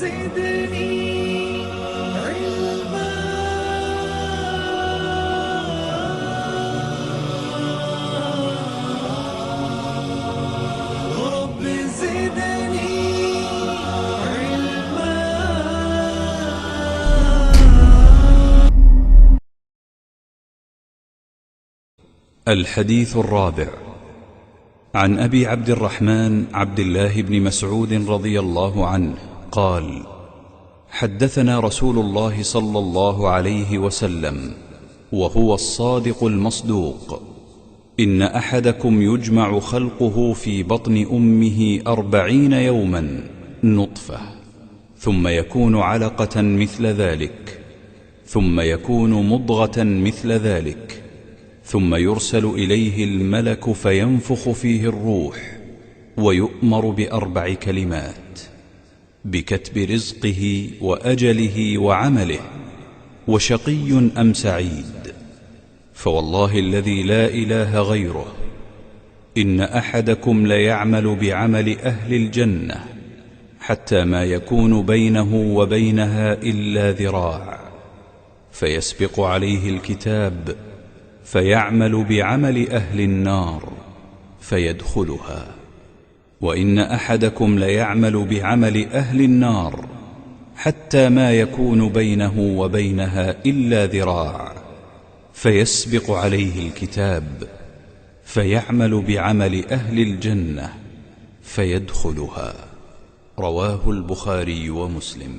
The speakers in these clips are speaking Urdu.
زدني علما رب زدني علما. الحديث الرابع عن أبي عبد الرحمن عبد الله بن مسعود رضي الله عنه قال: حدثنا رسول الله صلى الله عليه وسلم وهو الصادق المصدوق: إن أحدكم يجمع خلقه في بطن أمه 40 يوما نطفة، ثم يكون علقة مثل ذلك، ثم يكون مضغة مثل ذلك، ثم يرسل إليه الملك فينفخ فيه الروح، ويؤمر ب4 كلمات: بكتب رزقه وأجله وعمله، وشقي أم سعيد. فوالله الذي لا إله غيره إن أحدكم ليعمل بعمل أهل الجنة حتى ما يكون بينه وبينها إلا ذراع، فيسبق عليه الكتاب فيعمل بعمل أهل النار فيدخلها، وإن أحدكم ليعمل بعمل أهل النار حتى ما يكون بينه وبينها إلا ذراع، فيسبق عليه الكتاب فيعمل بعمل أهل الجنة فيدخلها. رواه البخاري ومسلم.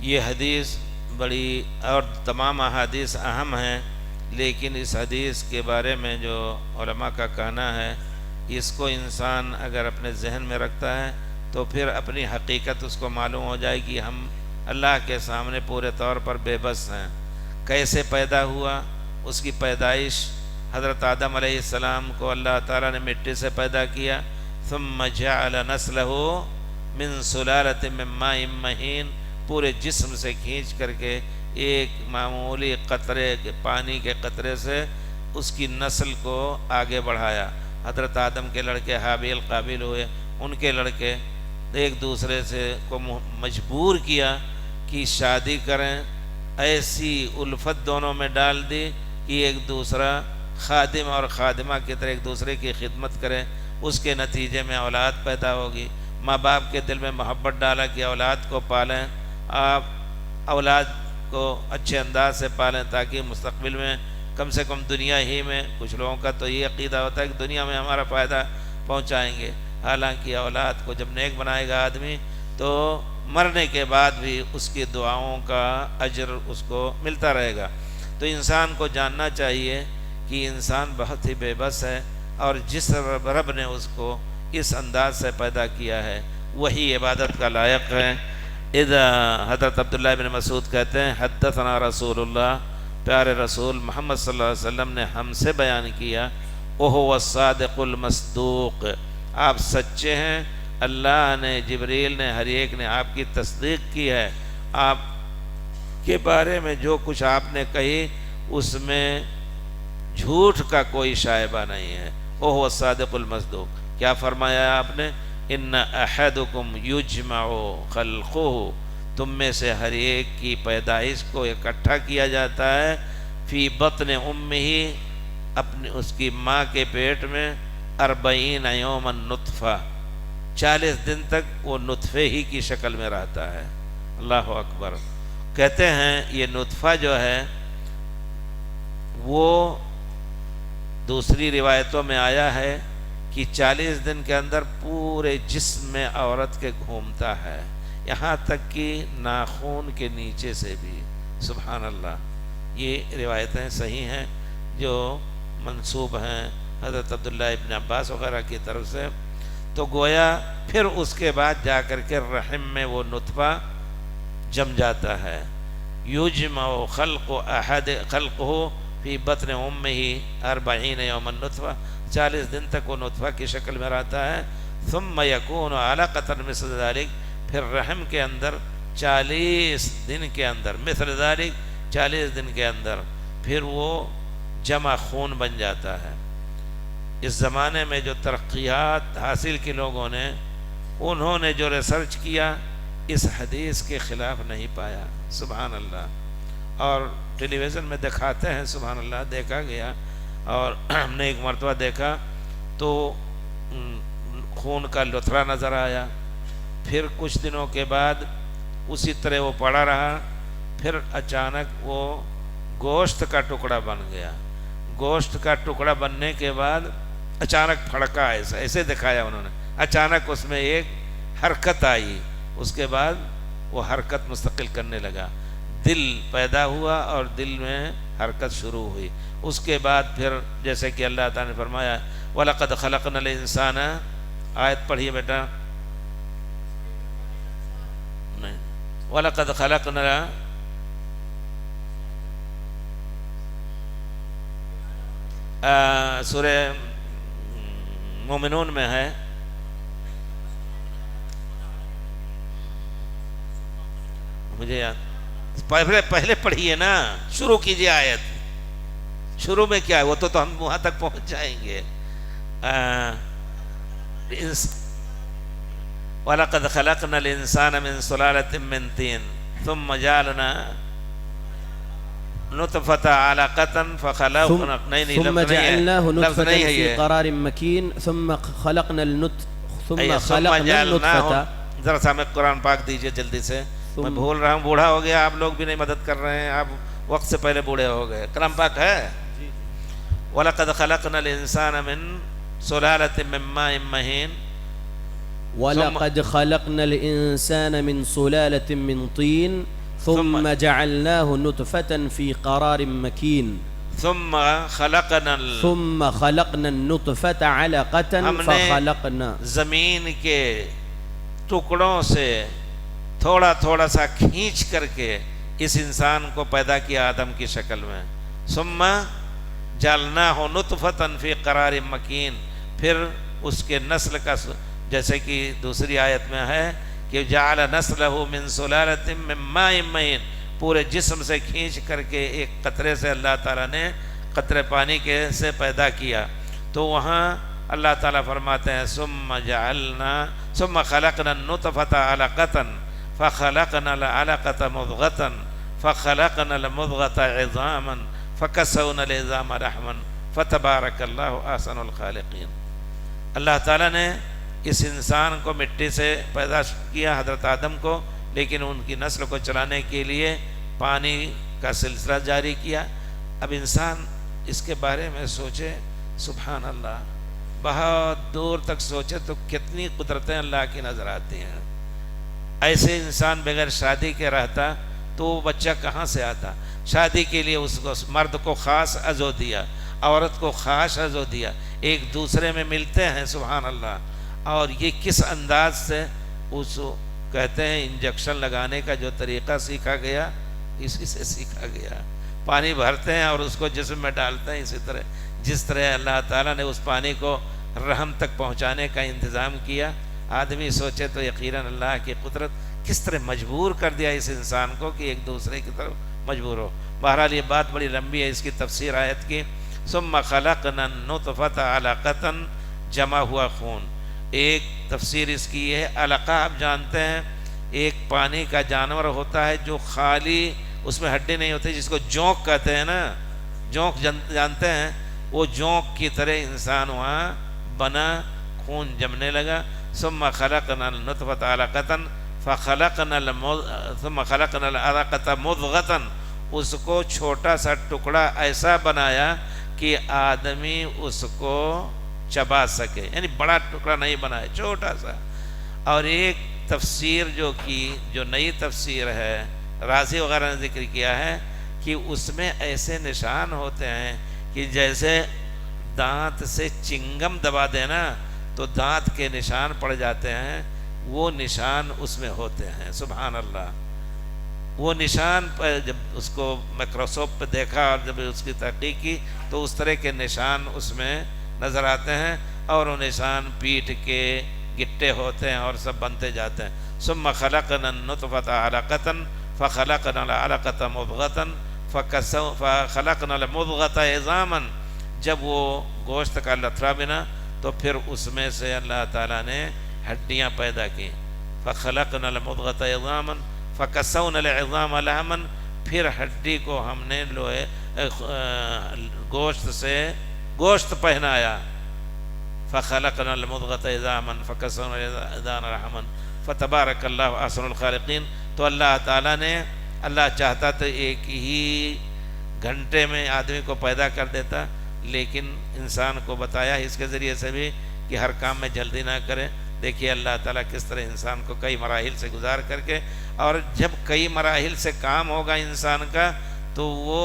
یہ حدیث بڑی اور تمام احادیث اہم ہیں، لیکن اس حدیث کے بارے میں جو علماء کا کہنا ہے، اس کو انسان اگر اپنے ذہن میں رکھتا ہے تو پھر اپنی حقیقت اس کو معلوم ہو جائے گی. ہم اللہ کے سامنے پورے طور پر بے بس ہیں. کیسے پیدا ہوا؟ اس کی پیدائش حضرت آدم علیہ السلام کو اللہ تعالیٰ نے مٹی سے پیدا کیا. ثم جعل نسلہ من سلالۃ من ماء مہین، پورے جسم سے کھینچ کر کے ایک معمولی قطرے پانی کے قطرے سے اس کی نسل کو آگے بڑھایا. حضرت آدم کے لڑکے حابیل قابیل ہوئے، ان کے لڑکے ایک دوسرے سے کو مجبور کیا کہ شادی کریں. ایسی الفت دونوں میں ڈال دی کہ ایک دوسرا خادم اور خادمہ کی طرح ایک دوسرے کی خدمت کریں. اس کے نتیجے میں اولاد پیدا ہوگی. ماں باپ کے دل میں محبت ڈالا کہ اولاد کو پالیں، آپ اولاد کو اچھے انداز سے پالیں تاکہ مستقبل میں کم سے کم دنیا ہی میں، کچھ لوگوں کا تو یہ عقیدہ ہوتا ہے کہ دنیا میں ہمارا فائدہ پہنچائیں گے، حالانکہ اولاد کو جب نیک بنائے گا آدمی تو مرنے کے بعد بھی اس کی دعاؤں کا اجر اس کو ملتا رہے گا. تو انسان کو جاننا چاہیے کہ انسان بہت ہی بے بس ہے، اور جس رب نے اس کو اس انداز سے پیدا کیا ہے وہی عبادت کا لائق ہے. حضرت عبداللہ بن مسعود کہتے ہیں حدثنا رسول اللہ، پیارے رسول محمد صلی اللہ علیہ وسلم نے ہم سے بیان کیا، وہو الصادق المصدوق، آپ سچے ہیں. اللہ نے، جبریل نے، ہر ایک نے آپ کی تصدیق کی ہے. آپ کے بارے میں جو کچھ آپ نے کہی اس میں جھوٹ کا کوئی شائبہ نہیں ہے. وہو الصادق المصدوق. کیا فرمایا آپ نے؟ ان احدکم یجمع خلقہ، تم میں سے ہر ایک کی پیدائش کو اکٹھا کیا جاتا ہے فی بطن امہ، اپنی اس کی ماں کے پیٹ میں 40 یوما نطفہ، 40 دن تک وہ نطفے ہی کی شکل میں رہتا ہے. اللہ اکبر. کہتے ہیں یہ نطفہ جو ہے وہ دوسری روایتوں میں آیا ہے کہ 40 دن کے اندر پورے جسم میں عورت کے گھومتا ہے، یہاں تک کہ ناخون کے نیچے سے بھی. سبحان اللہ. یہ روایتیں صحیح ہیں جو منسوب ہیں حضرت عبداللہ ابن عباس وغیرہ کی طرف سے. تو گویا پھر اس کے بعد جا کر کے رحم میں وہ نطفہ جم جاتا ہے. یجمع خلقہ فی بطن امہ 40 یوما نطفہ، 40 دن تک وہ نطفہ کی شکل میں رہتا ہے. ثم یکون علقۃ مثل ذلک، پھر رحم کے اندر 40 دن کے اندر، مثل ذلک 40 دن کے اندر پھر وہ جمع خون بن جاتا ہے. اس زمانے میں جو ترقیات حاصل کی لوگوں نے، انہوں نے جو ریسرچ کیا اس حدیث کے خلاف نہیں پایا. سبحان اللہ. اور ٹیلی ویژن میں دکھاتے ہیں, سبحان اللہ, دیکھا گیا اور ہم نے ایک مرتبہ دیکھا تو خون کا لتھڑا نظر آیا. پھر کچھ دنوں کے بعد اسی طرح وہ پڑا رہا, پھر اچانک وہ گوشت کا ٹکڑا بن گیا. گوشت کا ٹکڑا بننے کے بعد اچانک پھڑکا, ایسے دکھایا انہوں نے, اچانک اس میں ایک حرکت آئی, اس کے بعد وہ حرکت مستقل کرنے لگا, دل پیدا ہوا اور دل میں حرکت شروع ہوئی. اس کے بعد پھر جیسے کہ اللہ تعالیٰ نے فرمایا وَلَقَدْ خَلَقْنَا الْإِنسَانَ, آیت پڑھیے بیٹا. نہیں, وَلَقَدْ خَلَقْنَا, سورہ مومنون میں ہے, مجھے یاد, پہلے پڑھیے نا, شروع کیجئے آیت. شروع میں کیا ہے وہ تو ہم وہاں تک پہنچ جائیں گے. وَلَقَدْ خَلَقْنَا الْإِنسَانَ مِنْ صُلَالَةٍ مِّن طِينٍ ثُمَّ جَعَلْنَا نُطْفَةً عَلَقَةً فَخَلَقْنَا, ثم جعلناه نطفة في قرار مكين ثم خلقنا النطفة. ذرا سا ہمیں قرآن پاک دیجئے جلدی سے, میں بھول رہا ہوں, بوڑھا ہو گیا, آپ لوگ بھی نہیں مدد کر رہے ہیں, آپ وقت سے پہلے بوڑھے ہو گئے. کلام پاک ہے. وَلَقَدْ خَلَقْنَا الْإِنسَانَ مِنْ صُلَالَةٍ مِّن مَّاءٍ مَّهِينٍ ولقد خلقنا الإنسان من صلالة من طين ثم جعلناه نطفة في قرار مكين ثم خلقنا النطفة علقة فخلقنا. زمین کے ٹکڑوں سے تھوڑا تھوڑا سا کھینچ کر کے اس انسان کو پیدا کیا آدم کی شکل میں. ثم جعلناه نطفة في قرار مكين, پھر اس کے نسل کا, جیسے کہ دوسری آیت میں ہے کہ جعل نسلہ من صلالۃ من ماء مہین, پورے جسم سے کھینچ کر کے ایک قطرے سے اللہ تعالیٰ نے قطرے پانی کے سے پیدا کیا. تو وہاں اللہ تعالیٰ فرماتے ہیں ثم خلقنا النطفة علقة فخلقنا العلقة مضغة فخلقنا المضغة عظاما فكسونا العظام لحما فتبارك الله احسن الخالقين. اللہ تعالیٰ نے اس انسان کو مٹی سے پیدا کیا, حضرت آدم کو, لیکن ان کی نسل کو چلانے کے لیے پانی کا سلسلہ جاری کیا. اب انسان اس کے بارے میں سوچے, سبحان اللہ, بہت دور تک سوچے تو کتنی قدرتیں اللہ کی نظر آتی ہیں. ایسے انسان بغیر شادی کے رہتا تو وہ بچہ کہاں سے آتا؟ شادی کے لیے اس کو, مرد کو خاص عزو دیا, عورت کو خاص عزو دیا, ایک دوسرے میں ملتے ہیں, سبحان اللہ. اور یہ کس انداز سے اس کہتے ہیں انجیکشن لگانے کا جو طریقہ سیکھا گیا, اسی سے سیکھا گیا. پانی بھرتے ہیں اور اس کو جسم میں ڈالتے ہیں, اسی طرح جس طرح اللہ تعالیٰ نے اس پانی کو رحم تک پہنچانے کا انتظام کیا. آدمی سوچے تو یقیناً اللہ کی قدرت کس طرح مجبور کر دیا اس انسان کو کہ ایک دوسرے کی طرف مجبور ہو. بہرحال یہ بات بڑی لمبی ہے, اس کی تفسیر آیت کی. ثم خلقنا النطفة علقة, جمع ہوا خون. ایک تفسیر اس کی یہ ہے, علقہ آپ جانتے ہیں ایک پانی کا جانور ہوتا ہے جو خالی اس میں ہڈی نہیں ہوتی, جس کو جونک کہتے ہیں نا, جونک جانتے ہیں, وہ جونک کی طرح انسان وہاں بنا, خون جمنے لگا. ثم خلقنا النطفة علقة ثم خلقنا العلقة مضغة, اس کو چھوٹا سا ٹکڑا ایسا بنایا کہ آدمی اس کو چبا سکے, یعنی بڑا ٹکڑا نہیں بنایا, چھوٹا سا. اور ایک تفسیر جو نئی تفسیر ہے, رازی وغیرہ نے ذکر کیا ہے کہ اس میں ایسے نشان ہوتے ہیں کہ جیسے دانت سے چنگم دبا دینا تو دانت کے نشان پڑ جاتے ہیں, وہ نشان اس میں ہوتے ہیں. سبحان اللہ. وہ نشان پر جب اس کو مائکروسکوپ پہ دیکھا اور جب اس کی تحقیق کی تو اس طرح کے نشان اس میں نظر آتے ہیں, اور وہ نشان پیٹھ کے گٹے ہوتے ہیں اور سب بنتے جاتے ہیں. ثم خلقنا النطفة علقة فخلقنا العلقة مضغة فخلقنا المضغة عظاما, جب وہ گوشت کا لتھڑا بنا تو پھر اس میں سے اللہ تعالیٰ نے ہڈیاں پیدا کی. فخلقنا المضغۃ عظاما فکسونا العظام لحما، پھر ہڈی کو ہم نے لوہے گوشت سے گوشت پہنایا. فخلقنا المضغۃ عظاما فکسونا العظام لحما فتبارک اللہ احسن الخالقین. تو اللہ تعالیٰ نے، اللہ چاہتا تو ایک ہی گھنٹے میں آدمی کو پیدا کر دیتا، لیکن انسان کو بتایا اس کے ذریعے سے بھی کہ ہر کام میں جلدی نہ کرے. دیکھیے اللہ تعالیٰ کس طرح انسان کو کئی مراحل سے گزار کر کے، اور جب کئی مراحل سے کام ہوگا انسان کا تو وہ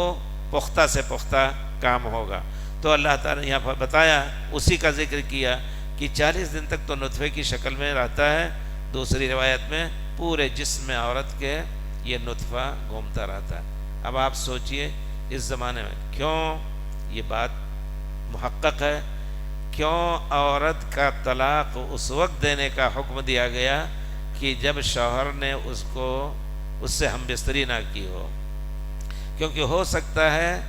پختہ سے پختہ کام ہوگا. تو اللہ تعالیٰ نے یہاں پر بتایا، اسی کا ذکر کیا کہ 40 دن تک تو نطفے کی شکل میں رہتا ہے. دوسری روایت میں پورے جسم عورت کے یہ نطفہ گھومتا رہتا ہے. اب آپ سوچئے اس زمانے میں کیوں یہ بات محقق ہے، کیوں عورت کا طلاق اس وقت دینے کا حکم دیا گیا کہ جب شوہر نے اس سے ہم بستری نہ کی ہو. کیونکہ ہو سکتا ہے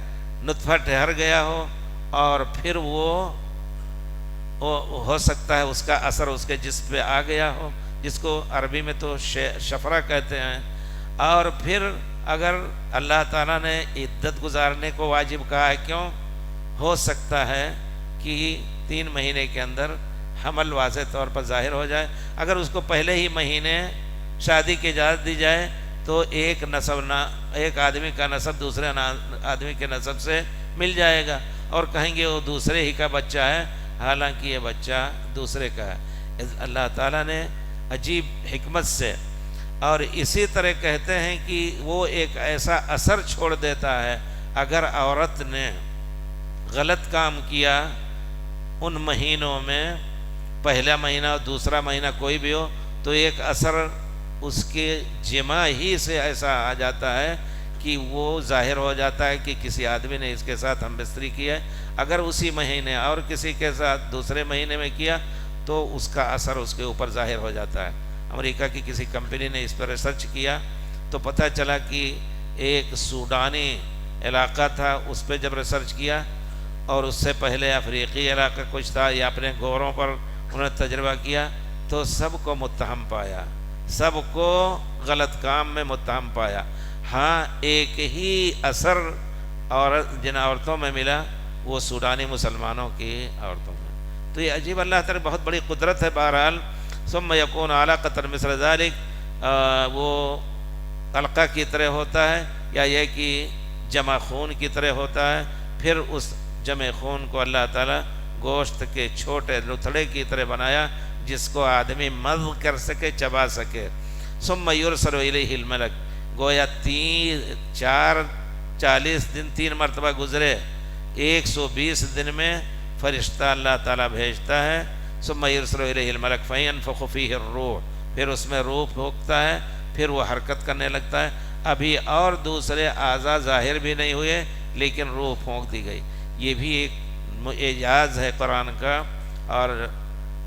نطفہ ٹھہر گیا ہو اور پھر وہ ہو سکتا ہے اس کا اثر اس کے جسم پہ آ گیا ہو، جس کو عربی میں تو شفرہ کہتے ہیں. اور پھر اگر اللہ تعالیٰ نے عدت گزارنے کو واجب کہا ہے، کیوں؟ ہو سکتا ہے کہ 3 مہینے کے اندر حمل واضح طور پر ظاہر ہو جائے. اگر اس کو پہلے ہی مہینے شادی کی اجازت دی جائے تو ایک آدمی کا نسب دوسرے آدمی کے نسب سے مل جائے گا، اور کہیں گے وہ دوسرے ہی کا بچہ ہے، حالانکہ یہ بچہ دوسرے کا ہے. اللہ تعالیٰ نے عجیب حکمت سے، اور اسی طرح کہتے ہیں کہ وہ ایک ایسا اثر چھوڑ دیتا ہے اگر عورت نے غلط کام کیا ان مہینوں میں، پہلا مہینہ اور دوسرا مہینہ کوئی بھی ہو، تو ایک اثر اس کے جماع ہی سے ایسا آ جاتا ہے کہ وہ ظاہر ہو جاتا ہے کہ کسی آدمی نے اس کے ساتھ ہم بستری کی ہے. اگر اسی مہینے اور کسی کے ساتھ دوسرے مہینے میں کیا تو اس کا اثر اس کے اوپر ظاہر ہو جاتا ہے. امریکہ کی کسی کمپنی نے اس پر ریسرچ کیا تو پتہ چلا کہ ایک سوڈانی علاقہ تھا، اس پہ جب ریسرچ کیا، اور اس سے پہلے افریقی علاقہ کچھ تھا، یا اپنے گوروں پر انہوں نے تجربہ کیا، تو سب کو متہم پایا، سب کو غلط کام میں متہم پایا. ہاں ایک ہی اثر جن عورتوں میں ملا وہ سوڈانی مسلمانوں کی عورتوں میں. تو یہ عجیب اللہ تعالی بہت بڑی قدرت ہے. بہرحال ثم یکون علاقۃ مثل ذلک، وہ علقہ کی طرح ہوتا ہے، یا یہ کہ جمع خون کی طرح ہوتا ہے. پھر اس جمع خون کو اللہ تعالیٰ گوشت کے چھوٹے لتھڑے کی طرح بنایا جس کو آدمی مضغ کر سکے، چبا سکے. ثم یرسل الیہ الملک، گویا 40 دن 3 مرتبہ گزرے، 120 دن میں فرشتہ اللہ تعالیٰ بھیجتا ہے. ثم یرسل الیہ الملک فینفخ فیہ الروح، پھر اس میں روح پھونکتا ہے، پھر وہ حرکت کرنے لگتا ہے. ابھی اور دوسرے اعضاء ظاہر بھی نہیں ہوئے لیکن روح پھونک دی گئی. یہ بھی ایک اعجاز ہے قرآن کا. اور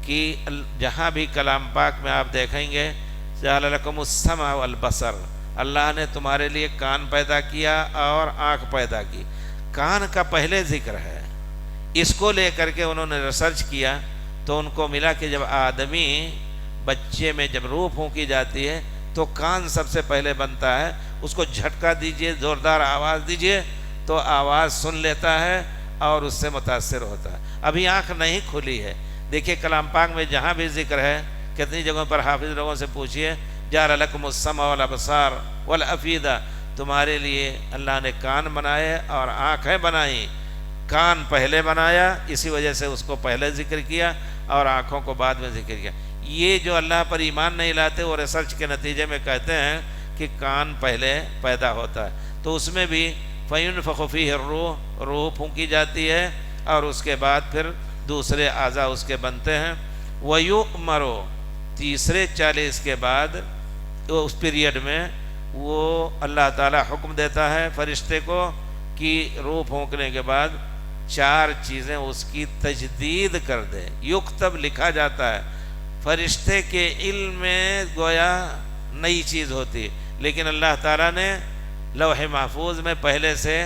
کہ جہاں بھی کلام پاک میں آپ دیکھیں گے جعل لکم السمع والبصر، اللہ نے تمہارے لیے کان پیدا کیا اور آنکھ پیدا کی. کان کا پہلے ذکر ہے. اس کو لے کر کے انہوں نے ریسرچ کیا تو ان کو ملا کہ جب آدمی بچے میں جب روح پھونکی جاتی ہے تو کان سب سے پہلے بنتا ہے. اس کو جھٹکا دیجئے، زوردار آواز دیجئے تو آواز سن لیتا ہے اور اس سے متاثر ہوتا ہے. ابھی آنکھ نہیں کھلی ہے. دیکھیے کلام پاک میں جہاں بھی ذکر ہے، کتنی جگہوں پر حافظ لوگوں سے پوچھئے، جعل لکم السمع والابصار والافئدہ، تمہارے لیے اللہ نے کان بنائے اور آنکھیں بنائیں. کان پہلے بنایا، اسی وجہ سے اس کو پہلے ذکر کیا اور آنکھوں کو بعد میں ذکر کیا. یہ جو اللہ پر ایمان نہیں لاتے وہ ریسرچ کے نتیجے میں کہتے ہیں کہ کان پہلے پیدا ہوتا ہے. تو اس میں بھی فینفخ فیہ الروح، روح پھونکی جاتی ہے اور اس کے بعد پھر دوسرے اعضاء اس کے بنتے ہیں. وَيُؤْمَرُ، تیسرے 40 کے بعد اس پیریڈ میں وہ اللہ تعالیٰ حکم دیتا ہے فرشتے کو کہ روح پھونکنے کے بعد 4 چیزیں اس کی تجدید کر دے. یکتب، لکھا جاتا ہے. فرشتے کے علم میں گویا نئی چیز ہوتی، لیکن اللہ تعالیٰ نے لوح محفوظ میں پہلے سے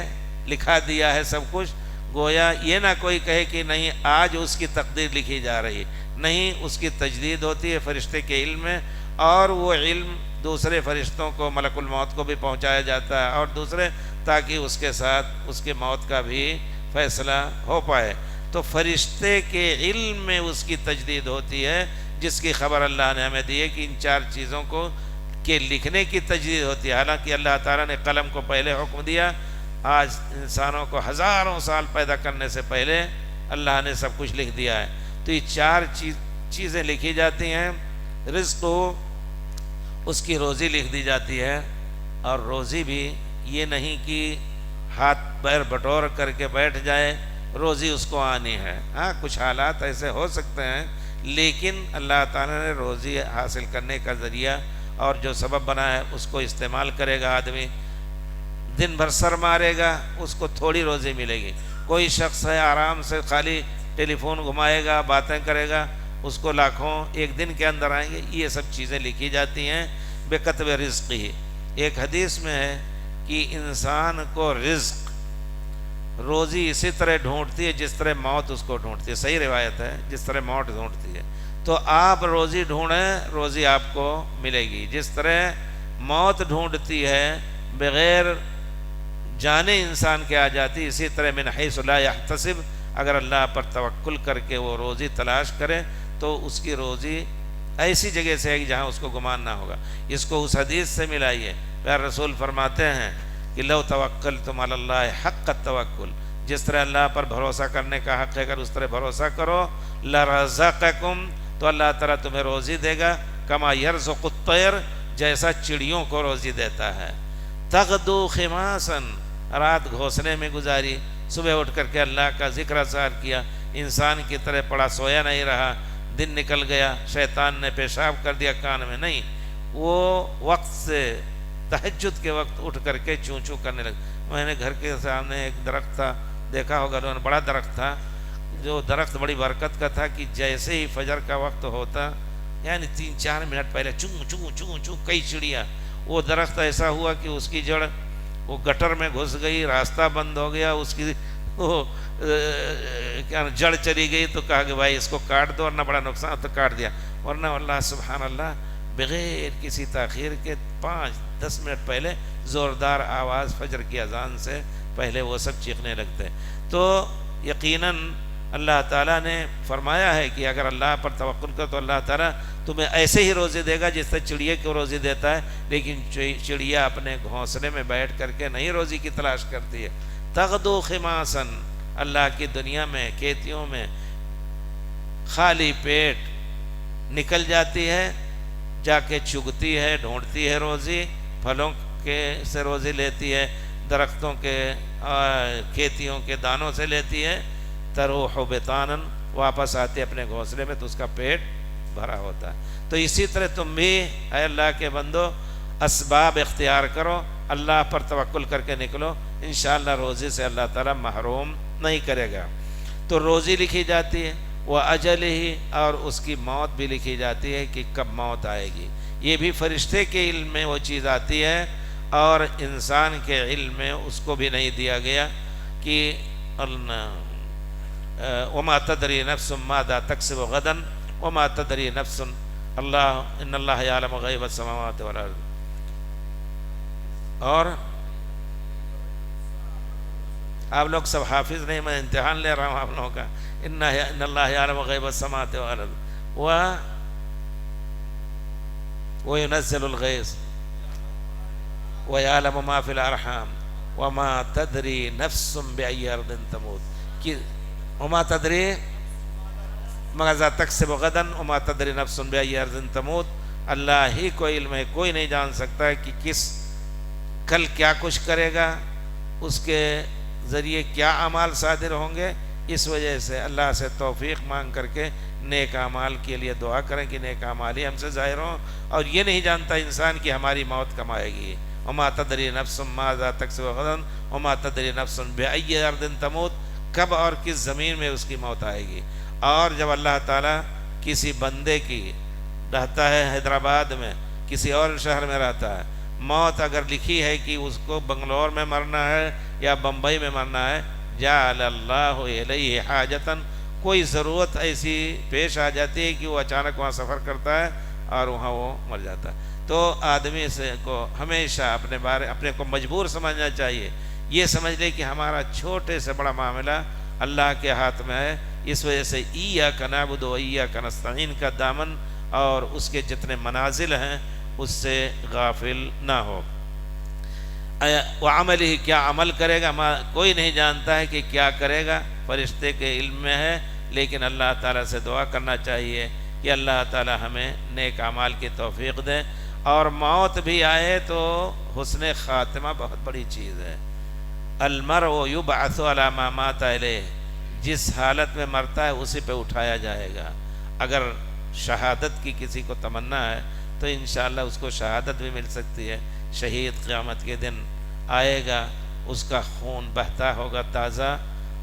لکھا دیا ہے سب کچھ. گویا یہ نہ کوئی کہے کہ نہیں آج اس کی تقدیر لکھی جا رہی، نہیں، اس کی تجدید ہوتی ہے فرشتے کے علم میں. اور وہ علم دوسرے فرشتوں کو، ملک الموت کو بھی پہنچایا جاتا ہے اور دوسرے، تاکہ اس کے ساتھ اس کے موت کا بھی فیصلہ ہو پائے۔ تو فرشتے کے علم میں اس کی تجدید ہوتی ہے، جس کی خبر اللہ نے ہمیں دی ہے کہ ان 4 چیزوں کو کے لکھنے کی تجدید ہوتی ہے۔ حالانکہ اللہ تعالیٰ نے قلم کو پہلے حکم دیا، آج انسانوں کو ہزاروں سال پیدا کرنے سے پہلے اللہ نے سب کچھ لکھ دیا ہے۔ تو یہ 4 چیزیں لکھی جاتی ہیں۔ رزق ہو، اس کی روزی لکھ دی جاتی ہے، اور روزی بھی یہ نہیں کہ ہاتھ پیر بٹور کر کے بیٹھ جائے، روزی اس کو آنی ہے۔ ہاں کچھ حالات ایسے ہو سکتے ہیں، لیکن اللہ تعالیٰ نے روزی حاصل کرنے کا ذریعہ اور جو سبب بنا ہے اس کو استعمال کرے گا۔ آدمی دن بھر سر مارے گا، اس کو تھوڑی روزی ملے گی۔ کوئی شخص ہے آرام سے خالی ٹیلی فون گھمائے گا، باتیں کرے گا، اس کو لاکھوں ایک دن کے اندر آئیں گے۔ یہ سب چیزیں لکھی جاتی ہیں بکتب رزق ہی۔ ایک حدیث میں ہے کہ انسان کو رزق، روزی اسی طرح ڈھونڈتی ہے جس طرح موت اس کو ڈھونڈتی ہے۔ صحیح روایت ہے، جس طرح موت ڈھونڈتی ہے۔ تو آپ روزی ڈھونڈیں، روزی آپ کو ملے گی۔ جس طرح موت ڈھونڈتی ہے، بغیر جانے انسان کے آ جاتی، اسی طرح من حیث لا یحتسب، اگر اللہ پر توکل کر کے وہ روزی تلاش کرے تو اس کی روزی ایسی جگہ سے ہے جہاں اس کو گمان نہ ہوگا۔ اس کو اس حدیث سے ملائیے، پیارے رسول فرماتے ہیں کہ لو توکلتم علی اللہ حق التوکل، جس طرح اللہ پر بھروسہ کرنے کا حق ہے، اگر اس طرح بھروسہ کرو، لرزقکم، تو اللہ تعالیٰ تمہیں روزی دے گا، کما یرزق الطیر، جیسا چڑیوں کو روزی دیتا ہے۔ تغدو خماسا، رات گھونسلے میں گزاری، صبح اٹھ کر کے اللہ کا ذکر اذکار کیا، انسان کی طرح پڑا سویا نہیں رہا، دن نکل گیا، شیطان نے پیشاب کر دیا کان میں، نہیں، وہ وقت سے تہجد کے وقت اٹھ کر کے چوں چوں کرنے لگا۔ میں نے گھر کے سامنے ایک درخت تھا، دیکھا ہوگا لوگوں نے، بڑا درخت تھا، جو درخت بڑی برکت کا تھا کہ جیسے ہی فجر کا وقت ہوتا، یعنی 3-4 منٹ پہلے چوں چوں چوں چوں کئی چڑیا، وہ درخت ایسا ہوا کہ اس کی جڑ وہ گٹر میں گھس گئی، راستہ بند ہو گیا، اس کی وہ جڑ چلی گئی، تو کہا کہ بھائی اس کو کاٹ دو ورنہ بڑا نقصان، تو کاٹ دیا، ورنہ اللہ سبحان اللہ بغیر کسی تاخیر کے 5-10 منٹ پہلے زوردار آواز فجر کی اذان سے پہلے وہ سب چیخنے لگتے۔ تو یقیناً اللہ تعالیٰ نے فرمایا ہے کہ اگر اللہ پر توکل کرو تو اللہ تعالیٰ تمہیں ایسے ہی روزی دے گا جس طرح چڑیا کو روزی دیتا ہے، لیکن چڑیا اپنے گھونسلے میں بیٹھ کر کے نہیں روزی کی تلاش کرتی ہے۔ تغدو خماسن، اللہ کی دنیا میں کھیتیوں میں خالی پیٹ نکل جاتی ہے، جا کے چگتی ہے، ڈھونڈتی ہے روزی، پھلوں کے سے روزی لیتی ہے، درختوں کے کھیتیوں کے دانوں سے لیتی ہے، تروح بطانن، واپس آتے اپنے گھونسلے میں تو اس کا پیٹ بھرا ہوتا ہے۔ تو اسی طرح تم بھی اے اللہ کے بندو اسباب اختیار کرو، اللہ پر توکل کر کے نکلو، انشاءاللہ روزی سے اللہ تعالیٰ محروم نہیں کرے گا۔ تو روزی لکھی جاتی ہے، وہ اجل ہی، اور اس کی موت بھی لکھی جاتی ہے کہ کب موت آئے گی۔ یہ بھی فرشتے کے علم میں وہ چیز آتی ہے، اور انسان کے علم میں اس کو بھی نہیں دیا گیا کہ وما تدری نفس ماذا تکسب غدا وما تدری نفس اللہ ان اللہ یعلم غیب السماوات والارض۔ اور آپ لوگ سب حافظ نہیں، میں امتحان لے رہا ہوں آپ لوگوں کا۔ ان اللہ یعلم غیب السماوات والارض وینزل الغیث ویعلم ما فی الارحام وما تدری نفس بأی ارض تموت، وما تدری ماذا تکسب غدا وما تدری نفس بأی ارض تموت۔ اللہ ہی کو علم ہے، کوئی نہیں جان سکتا ہے کہ کل کیا کچھ کرے گا، اس کے ذریعے کیا اعمال صادر ہوں گے۔ اس وجہ سے اللہ سے توفیق مانگ کر کے نیک اعمال کے لیے دعا کریں کہ نیک اعمال ہی ہم سے ظاہر ہوں، اور یہ نہیں جانتا انسان کہ ہماری موت کب آئے گی۔ وما تدری نفس ماذا تکسب غدا وما تدری نفس بأی ارض تموت، کب اور کس زمین میں اس کی موت آئے گی۔ اور جب اللہ تعالیٰ کسی بندے کی رہتا ہے حیدرآباد میں، کسی اور شہر میں رہتا ہے، موت اگر لکھی ہے کہ اس کو بنگلور میں مرنا ہے یا بمبئی میں مرنا ہے، جعل اللہ الیہ حاجتاً، کوئی ضرورت ایسی پیش آ جاتی ہے کہ وہ اچانک وہاں سفر کرتا ہے، اور وہاں وہ مر جاتا. تو آدمی سے کو ہمیشہ اپنے کو مجبور سمجھنا چاہیے. یہ سمجھ لے کہ ہمارا چھوٹے سے بڑا معاملہ اللہ کے ہاتھ میں ہے. اس وجہ سے ایاک نعبد و ایاک نستعین کا دامن اور اس کے جتنے منازل ہیں اس سے غافل نہ ہو. وعملہ، کیا عمل کرے گا، کوئی نہیں جانتا ہے کہ کیا کرے گا، فرشتے کے علم میں ہے. لیکن اللہ تعالیٰ سے دعا کرنا چاہیے کہ اللہ تعالیٰ ہمیں نیک اعمال کی توفیق دے. اور موت بھی آئے تو حسن خاتمہ بہت بڑی چیز ہے. المرء یبعث علی ما مات علیہ، جس حالت میں مرتا ہے اسی پہ اٹھایا جائے گا. اگر شہادت کی کسی کو تمنا ہے تو انشاءاللہ اس کو شہادت بھی مل سکتی ہے. شہید قیامت کے دن آئے گا، اس کا خون بہتا ہوگا تازہ،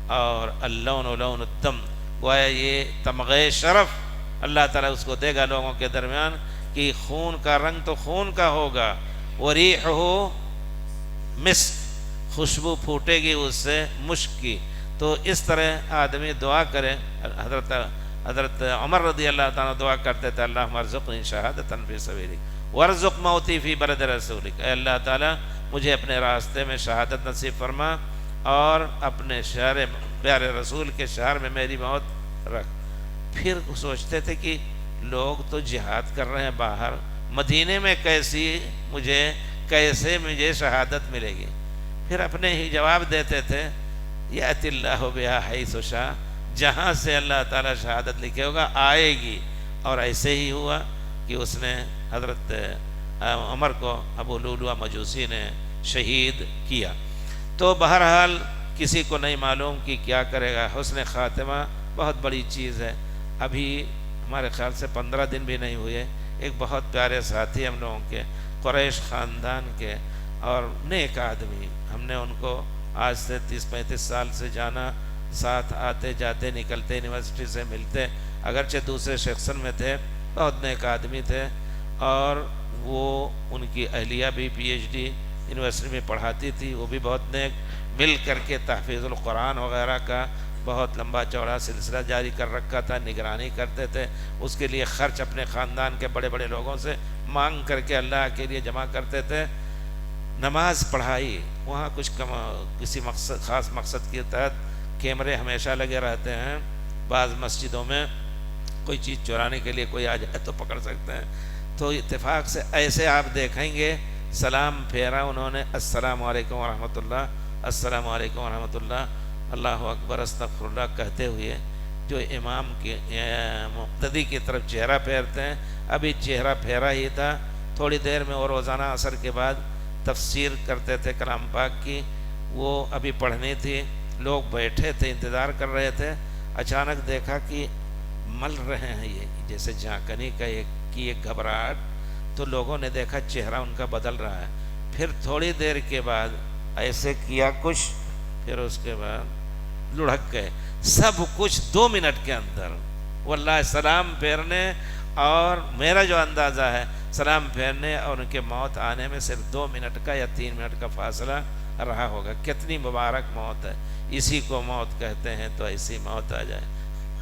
اور اللون لون الدم، گویا یہ تمغے شرف اللہ تعالیٰ اس کو دے گا لوگوں کے درمیان کہ خون کا رنگ تو خون کا ہوگا. وریحہ مسک، خوشبو پھوٹے گی اس سے مشک کی. تو اس طرح آدمی دعا کرے. حضرت عمر رضی اللہ تعالیٰ دعا کرتے تھے اللہم ارزقنی شہادتا فی سبیلک وارزق موتی فی بلد رسولک، اے اللہ تعالیٰ مجھے اپنے راستے میں شہادت نصیب فرما اور اپنے شہر پیارے رسول کے شہر میں میری موت رکھ. پھر سوچتے تھے کہ لوگ تو جہاد کر رہے ہیں باہر، مدینے میں کیسے مجھے شہادت ملے گی. پھر اپنے ہی جواب دیتے تھے یأتی اللہ بہا حیث شاء، جہاں سے اللہ تعالیٰ شہادت لکھے ہوگا آئے گی. اور ایسے ہی ہوا کہ اس نے حضرت عمر کو ابو لؤلؤہ مجوسی نے شہید کیا. تو بہرحال کسی کو نہیں معلوم کہ کیا کرے گا. حسن خاتمہ بہت بڑی چیز ہے. ابھی ہمارے خیال سے 15 دن بھی نہیں ہوئے، ایک بہت پیارے ساتھی ہم لوگوں کے، قریش خاندان کے اور نیک آدمی، ہم نے ان کو آج سے 30-35 سال سے جانا، ساتھ آتے جاتے نکلتے یونیورسٹی سے ملتے، اگرچہ دوسرے سیکشن میں تھے، بہت نیک آدمی تھے. اور وہ ان کی اہلیہ بھی PhD یونیورسٹی میں پڑھاتی تھی، وہ بھی بہت نیک. مل کر کے تحفیظ القرآن وغیرہ کا بہت لمبا چوڑا سلسلہ جاری کر رکھا تھا، نگرانی کرتے تھے. اس کے لیے خرچ اپنے خاندان کے بڑے بڑے لوگوں سے مانگ کر کے اللہ کے لیے جمع کرتے تھے. نماز پڑھائی وہاں کچھ کسی خاص مقصد کے تحت کیمرے ہمیشہ لگے رہتے ہیں. بعض مسجدوں میں کوئی چیز چورانے کے لیے کوئی آ جائے تو پکڑ سکتے ہیں. تو اتفاق سے ایسے آپ دیکھیں گے سلام پھیرا انہوں نے، السلام علیکم ورحمۃ اللہ، السلام علیکم ورحمۃ اللہ، اللہ اکبر استغفر اللہ کہتے ہوئے جو امام کے مقتدی کی طرف چہرہ پھیرتے ہیں. ابھی چہرہ پھیرا ہی تھا، تھوڑی دیر میں وہ روزانہ عصر کے بعد تفسیر کرتے تھے کلام پاک کی، وہ ابھی پڑھنی تھی. لوگ بیٹھے تھے انتظار کر رہے تھے. اچانک دیکھا کہ مل رہے ہیں یہ جیسے جھانکنی کا ایک گھبراہٹ. تو لوگوں نے دیکھا چہرہ ان کا بدل رہا ہے. پھر تھوڑی دیر کے بعد ایسے کیا کچھ، پھر اس کے بعد لڑک گئے. سب کچھ 2 منٹ کے اندر. واللہ سلام پھیرنے اور میرا جو اندازہ ہے سلام پھیرنے اور ان کے موت آنے میں صرف 2 منٹ کا یا 3 منٹ کا فاصلہ رہا ہوگا. کتنی مبارک موت ہے. اسی کو موت کہتے ہیں تو ایسی موت آ جائے.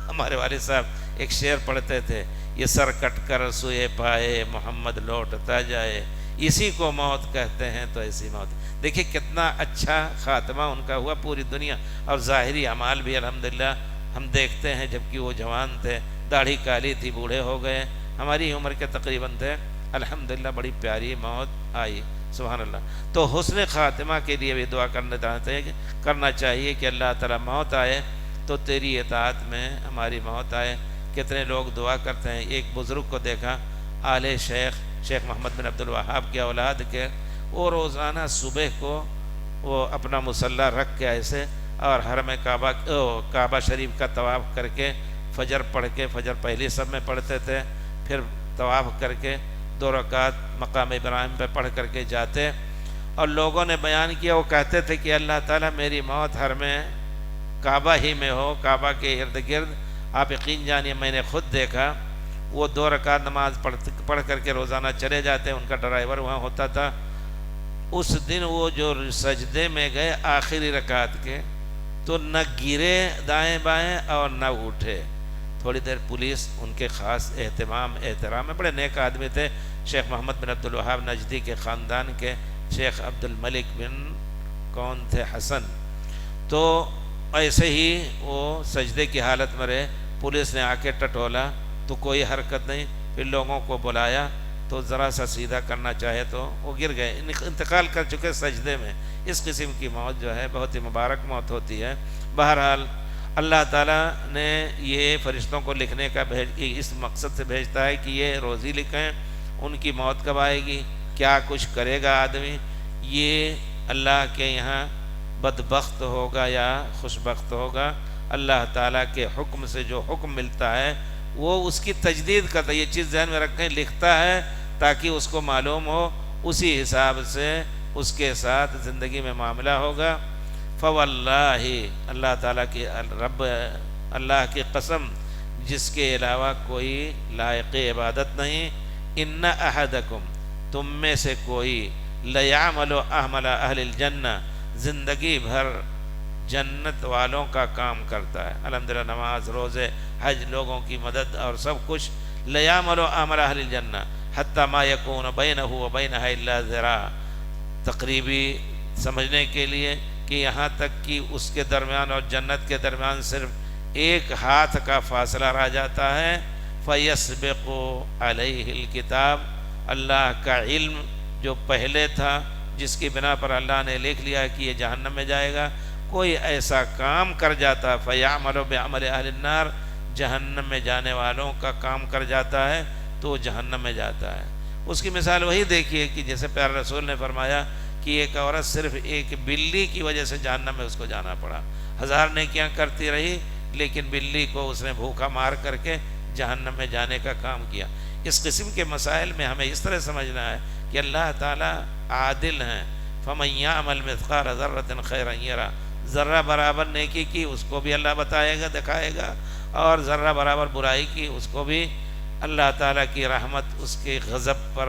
ہمارے والد صاحب ایک شعر پڑھتے تھے، یہ سر کٹ کر سوئے پائے محمد لوٹتا جائے، اسی کو موت کہتے ہیں تو ایسی موت. دیکھیں کتنا اچھا خاتمہ ان کا ہوا. پوری دنیا اور ظاہری اعمال بھی الحمدللہ ہم دیکھتے ہیں. جبکہ وہ جوان تھے، داڑھی کالی تھی، بوڑھے ہو گئے، ہماری عمر کے تقریباً تھے. الحمدللہ بڑی پیاری موت آئی. سبحان اللہ. تو حسن خاتمہ کے لیے بھی دعا کرنا چاہیے کہ اللہ تعالیٰ موت آئے تو تیری اطاعت میں ہماری موت آئے. کتنے لوگ دعا کرتے ہیں. ایک بزرگ کو دیکھا، آل شیخ محمد بن عبد الوہاب کے اولاد کے، وہ روزانہ صبح کو وہ اپنا مصلی رکھ کے ایسے اور حرم کعبہ شریف کا طواف کر کے فجر پڑھ کے، فجر پہلی سب میں پڑھتے تھے، پھر طواف کر کے 2 رکعت مقام ابراہیم پہ پڑھ کر کے جاتے. اور لوگوں نے بیان کیا، وہ کہتے تھے کہ اللہ تعالیٰ میری موت حرم کعبہ ہی میں ہو، کعبہ کے ارد گرد. آپ یقین جانیے میں نے خود دیکھا، وہ 2 رکعت نماز پڑھ کر کے روزانہ چلے جاتے. ان کا ڈرائیور وہاں ہوتا تھا. اس دن وہ جو سجدے میں گئے آخری رکعت کے، تو نہ گرے دائیں بائیں اور نہ اٹھے. تھوڑی دیر پولیس ان کے خاص احترام میں، بڑے نیک آدمی تھے، شیخ محمد بن عبد الوہاب نجدی کے خاندان کے شیخ عبد الملک بن کون تھے حسن، تو ایسے ہی وہ سجدے کی حالت میں رہے، پولیس نے آ کے ٹٹولا تو کوئی حرکت نہیں، پھر لوگوں کو بلایا تو ذرا سا سیدھا کرنا چاہے تو وہ گر گئے، انتقال کر چکے سجدے میں۔ اس قسم کی موت جو ہے بہت ہی مبارک موت ہوتی ہے۔ بہرحال اللہ تعالیٰ نے یہ فرشتوں کو لکھنے کا اس مقصد سے بھیجتا ہے کہ یہ روزی لکھیں، ان کی موت کب آئے گی، کیا کچھ کرے گا آدمی، یہ اللہ کے یہاں بدبخت ہوگا یا خوشبخت ہوگا۔ اللہ تعالیٰ کے حکم سے جو حکم ملتا ہے وہ اس کی تجدید کرتا ہے، یہ چیز ذہن میں رکھیں، لکھتا ہے تاکہ اس کو معلوم ہو، اسی حساب سے اس کے ساتھ زندگی میں معاملہ ہوگا۔ فواللہ، اللہ تعالیٰ کی رب اللہ کی قسم جس کے علاوہ کوئی لائق عبادت نہیں، ان احدکم، تم میں سے کوئی، لیعمل اعمال اہل الجنہ، زندگی بھر جنت والوں کا کام کرتا ہے، الحمدللہ نماز روزے حج لوگوں کی مدد اور سب کچھ، لیعمل اعمال اہل الجنہ حتی ما یکون بینہ و بینہا الا ذراع، تقریبی سمجھنے کے لیے کہ یہاں تک کہ اس کے درمیان اور جنت کے درمیان صرف ایک ہاتھ کا فاصلہ رہ جاتا ہے، فیسبق علیہ الکتاب، اللہ کا علم جو پہلے تھا جس کی بنا پر اللہ نے لکھ لیا کہ یہ جہنم میں جائے گا، کوئی ایسا کام کر جاتا فیعمل بعمل اہل النار، جہنم میں جانے والوں کا کام کر جاتا ہے تو وہ جہنم میں جاتا ہے۔ اس کی مثال وہی دیکھیے کہ جیسے پیارے رسول نے فرمایا کہ ایک عورت صرف ایک بلی کی وجہ سے جہنم میں اس کو جانا پڑا، 1000 نیکیاں کرتی رہی لیکن بلی کو اس نے بھوکا مار کر کے جہنم میں جانے کا کام کیا۔ اس قسم کے مسائل میں ہمیں اس طرح سمجھنا ہے کہ اللہ تعالیٰ عادل ہیں، فَمَن يَعْمَلْ مِثْقَالَ ذَرَّةٍ خَيْرًا يَرَهُ، ذرہ برابر نیکی کی اس کو بھی اللہ بتائے گا، دکھائے گا، اور ذرہ برابر برائی کی اس کو بھی اللہ تعالیٰ کی رحمت اس کے غضب پر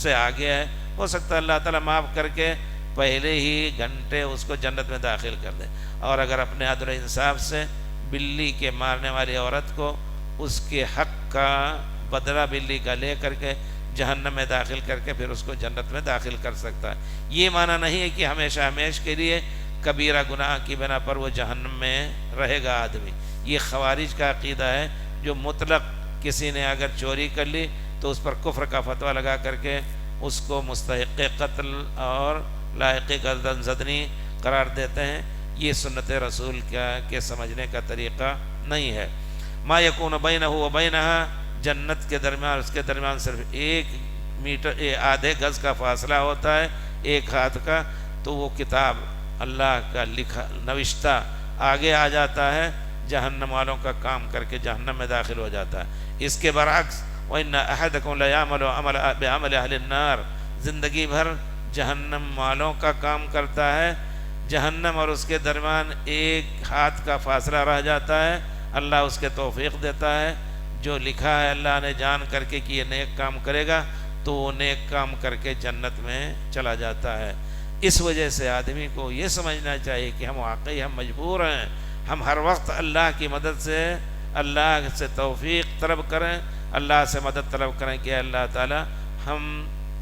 سے آگے ہے، ہو سکتا ہے اللہ تعالیٰ معاف کر کے پہلے ہی گھنٹے اس کو جنت میں داخل کر دے، اور اگر اپنے عدل و انصاف سے بلی کے مارنے والی عورت کو اس کے حق کا بدلہ بلی کا لے کر کے جہنم میں داخل کر کے پھر اس کو جنت میں داخل کر سکتا ہے۔ یہ معنی نہیں ہے کہ ہمیشہ ہمیشہ کے لیے کبیرہ گناہ کی بنا پر وہ جہنم میں رہے گا آدمی، یہ خوارج کا عقیدہ ہے جو مطلق کسی نے اگر چوری کر لی تو اس پر کفر کا فتویٰ لگا کر کے اس کو مستحق قتل اور لائق گردن زدنی قرار دیتے ہیں، یہ سنت رسول کے سمجھنے کا طریقہ نہیں ہے۔ ما یکون بینہ و بینہا، جنت کے درمیان اس کے درمیان صرف 1 میٹر آدھے گز کا فاصلہ ہوتا ہے، ایک ہاتھ کا، تو وہ کتاب اللہ کا لکھا نوشتہ آگے آ جاتا ہے، جہنم والوں کا کام کر کے جہنم میں داخل ہو جاتا ہے۔ اس کے برعکس وَإِنَّ أَحَدَكُمْ لَيَعْمَلُ بِعَمَلِ أَهْلِ النَّارِ، زندگی بھر جہنم والوں کا کام کرتا ہے، جہنم اور اس کے درمیان ایک ہاتھ کا فاصلہ رہ جاتا ہے، اللہ اس کے توفیق دیتا ہے، جو لکھا ہے اللہ نے جان کر کے کہ یہ نیک کام کرے گا تو وہ نیک کام کر کے جنت میں چلا جاتا ہے۔ اس وجہ سے آدمی کو یہ سمجھنا چاہیے کہ ہم واقعی ہم مجبور ہیں، ہم ہر وقت اللہ کی مدد سے اللہ سے توفیق طلب کریں، اللہ سے مدد طلب کریں کہ اللہ تعالیٰ ہم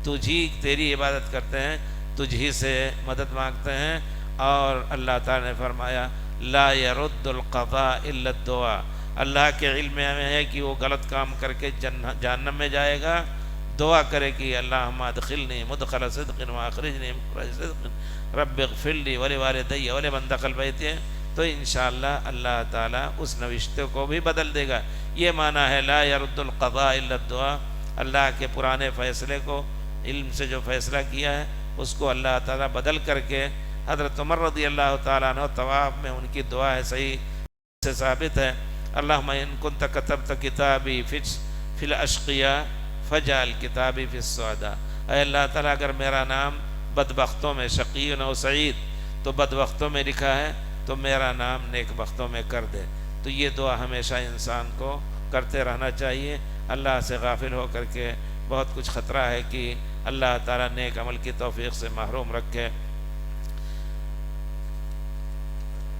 تجھی تیری عبادت کرتے ہیں، تجھی سے مدد مانگتے ہیں، اور اللہ تعالیٰ نے فرمایا لا يرد القضاء الا الدعاء، اللہ کے علم میں ہے کہ وہ غلط کام کر کے جہنم میں جائے گا، دعا کرے کہ اللہم ادخلنی مدخل صدق واخرجنی مخرج صدق رب اغفر لی ولوالدی ولمن دخل بیتی، تو انشاءاللہ اللہ تعالیٰ اس نوشتے کو بھی بدل دے گا۔ یہ معنی ہے لا يرد القضاء الا الدعاء، اللہ کے پرانے فیصلے کو، علم سے جو فیصلہ کیا ہے اس کو اللہ تعالیٰ بدل کر کے، حضرت عمر رضی اللہ تعالیٰ عنہ طواف میں ان کی دعا ہے، صحیح سے ثابت ہے، اللہم ان کنت کتبت کتابی فی الاشقیاء فجعل کتابی فی السعداء، اے اللہ تعالیٰ اگر میرا نام بدبختوں میں شقی و سعید تو بدبختوں میں لکھا ہے تو میرا نام نیک بختوں میں کر دے۔ تو یہ دعا ہمیشہ انسان کو کرتے رہنا چاہیے، اللہ سے غافل ہو کر کے بہت کچھ خطرہ ہے کہ اللہ تعالیٰ نیک عمل کی توفیق سے محروم رکھے۔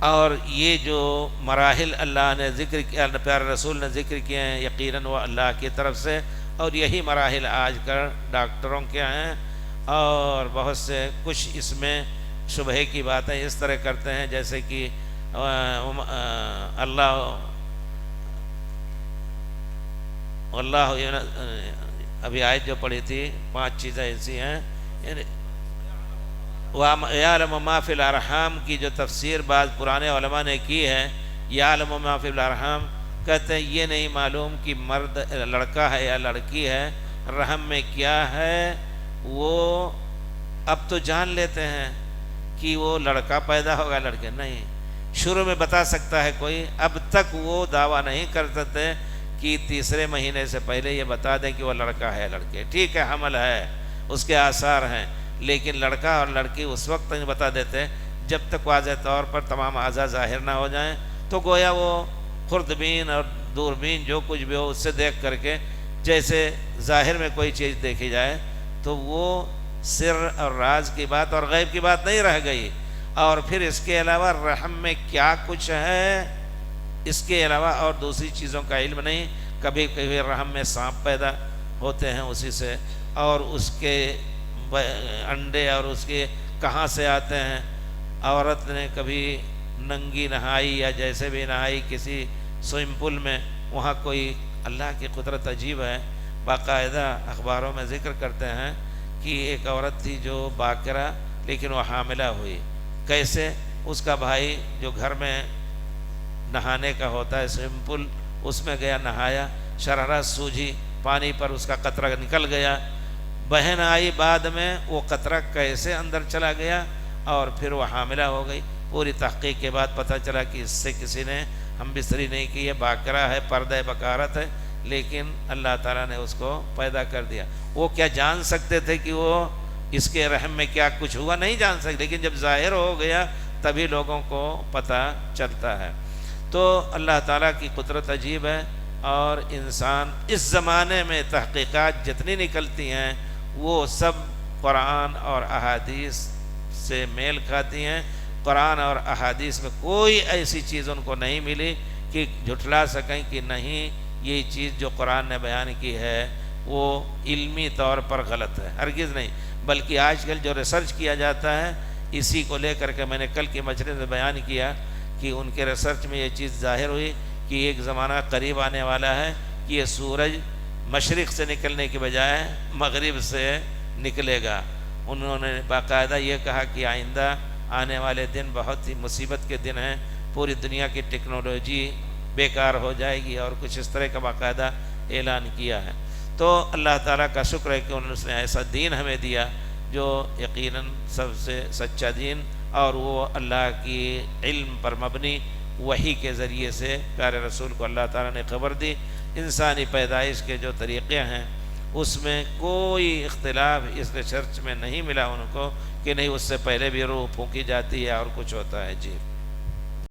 اور یہ جو مراحل اللہ نے ذکر کیا، پیارے رسول نے ذکر کیے ہیں، یقیناً وہ اللہ کی طرف سے، اور یہی مراحل آج کل ڈاکٹروں کے ہیں، اور بہت سے کچھ اس میں شبہے کی باتیں اس طرح کرتے ہیں جیسے کہ اللہ ابھی آیت جو پڑھی تھی 5 چیزیں ایسی ہیں، یعنی یعلم ما فی الارحام کی جو تفسیر بعض پرانے علماء نے کی ہے، یعلم ما فی الارحام کہتے ہیں یہ نہیں معلوم کہ مرد لڑکا ہے یا لڑکی ہے، رحم میں کیا ہے وہ اب تو جان لیتے ہیں کہ وہ لڑکا پیدا ہوگا لڑکے نہیں، شروع میں بتا سکتا ہے کوئی، اب تک وہ دعویٰ نہیں کر سکتے کہ تیسرے مہینے سے پہلے یہ بتا دیں کہ وہ لڑکا ہے لڑکے، ٹھیک ہے حمل ہے اس کے آثار ہیں، لیکن لڑکا اور لڑکی اس وقت نہیں بتا دیتے جب تک واضح طور پر تمام اعضاء ظاہر نہ ہو جائیں، تو گویا وہ خوردبین اور دوربین جو کچھ بھی ہو اس سے دیکھ کر کے جیسے ظاہر میں کوئی چیز دیکھی جائے تو وہ سر اور راز کی بات اور غیب کی بات نہیں رہ گئی، اور پھر اس کے علاوہ رحم میں کیا کچھ ہے اس کے علاوہ اور دوسری چیزوں کا علم نہیں، کبھی کبھی رحم میں سانپ پیدا ہوتے ہیں اسی سے، اور اس کے انڈے اور اس کے کہاں سے آتے ہیں، عورت نے کبھی ننگی نہائی یا جیسے بھی نہائی کسی سوئمنگ پول میں، وہاں کوئی اللہ کی قدرت عجیب ہے، باقاعدہ اخباروں میں ذکر کرتے ہیں کہ ایک عورت تھی جو باکرہ لیکن وہ حاملہ ہوئی، کیسے؟ اس کا بھائی جو گھر میں نہانے کا ہوتا ہے سوئمنگ پول اس میں گیا نہایا، شرارت سوجھی، پانی پر اس کا قطرہ نکل گیا، بہن آئی بعد میں وہ قطرہ کیسے اندر چلا گیا اور پھر وہ حاملہ ہو گئی، پوری تحقیق کے بعد پتہ چلا کہ اس سے کسی نے ہم بستری نہیں کی ہے، باکرہ ہے، پردہ بکارت ہے، لیکن اللہ تعالیٰ نے اس کو پیدا کر دیا۔ وہ کیا جان سکتے تھے کہ وہ اس کے رحم میں کیا کچھ ہوا؟ نہیں جان سکتے، لیکن جب ظاہر ہو گیا تبھی لوگوں کو پتہ چلتا ہے۔ تو اللہ تعالیٰ کی قدرت عجیب ہے، اور انسان اس زمانے میں تحقیقات جتنی نکلتی ہیں وہ سب قرآن اور احادیث سے میل کھاتی ہیں، قرآن اور احادیث میں کوئی ایسی چیز ان کو نہیں ملی کہ جھٹلا سکیں کہ نہیں یہ چیز جو قرآن نے بیان کی ہے وہ علمی طور پر غلط ہے، ہرگز نہیں، بلکہ آج کل جو ریسرچ کیا جاتا ہے اسی کو لے کر کے میں نے کل کی مجلس میں بیان کیا کہ ان کے ریسرچ میں یہ چیز ظاہر ہوئی کہ ایک زمانہ قریب آنے والا ہے کہ یہ سورج مشرق سے نکلنے کے بجائے مغرب سے نکلے گا۔ انہوں نے باقاعدہ یہ کہا کہ آئندہ آنے والے دن بہت ہی مصیبت کے دن ہیں، پوری دنیا کی ٹیکنالوجی بیکار ہو جائے گی، اور کچھ اس طرح کا باقاعدہ اعلان کیا ہے۔ تو اللہ تعالیٰ کا شکر ہے کہ انہوں نے ایسا دین ہمیں دیا جو یقیناً سب سے سچا دین، اور وہ اللہ کی علم پر مبنی وحی کے ذریعے سے پیارے رسول کو اللہ تعالیٰ نے خبر دی۔ انسانی پیدائش کے جو طریقے ہیں اس میں کوئی اختلاف اس ریسرچ میں نہیں ملا ان کو کہ نہیں اس سے پہلے بھی روح پھونکی جاتی ہے اور کچھ ہوتا ہے۔ جی